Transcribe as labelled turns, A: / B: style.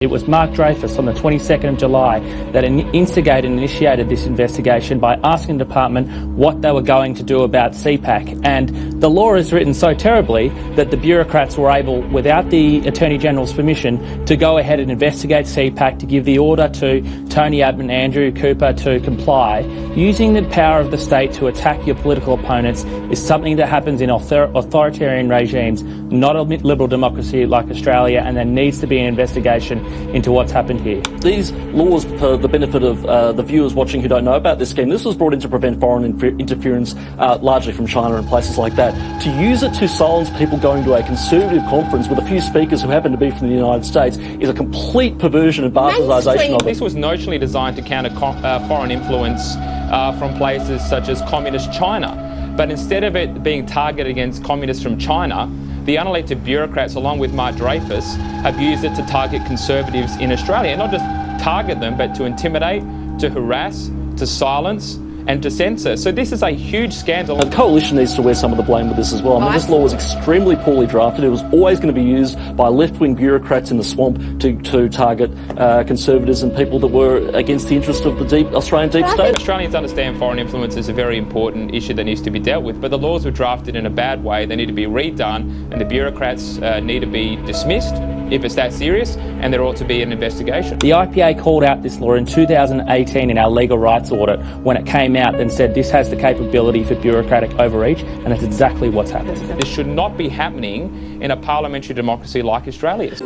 A: It was Mark Dreyfus on the 22nd of July that instigated and initiated this investigation by asking the department what they were going to do about CPAC. And the law is written so terribly that the bureaucrats were able, without the Attorney General's permission, to go ahead and investigate CPAC, to give the order to Tony Abbott and Andrew Cooper to comply. Using the power of the state to attack your political opponents is something that happens in authoritarian regimes, not a liberal democracy like Australia, and there needs to be an investigation into what's happened here.
B: These laws, for the benefit of the viewers watching who don't know about this scheme, this was brought in to prevent foreign interference, largely from China and places like that. To use it to silence people going to a conservative conference with a few speakers who happen to be from the United States is a complete perversion and bastardisation of it.
C: This was notionally designed to counter foreign influence from places such as communist China. But instead of it being targeted against communists from China, the unelected bureaucrats, along with Mark Dreyfus, have used it to target conservatives in Australia. And not just target them, but to intimidate, to harass, to silence, and to censor. So this is a huge scandal.
B: The coalition needs to wear some of the blame with this as well. I mean, this law was extremely poorly drafted. It was always going to be used by left-wing bureaucrats in the swamp to target conservatives and people that were against the interest of the Australian deep state.
C: Australians understand foreign influence is a very important issue that needs to be dealt with, but the laws were drafted in a bad way. They need to be redone, and the bureaucrats need to be dismissed if it's that serious, and there ought to be an investigation.
A: The IPA called out this law in 2018 in our legal rights audit when it came out and said this has the capability for bureaucratic overreach, and that's exactly what's happened.
C: This should not be happening in a parliamentary democracy like Australia's.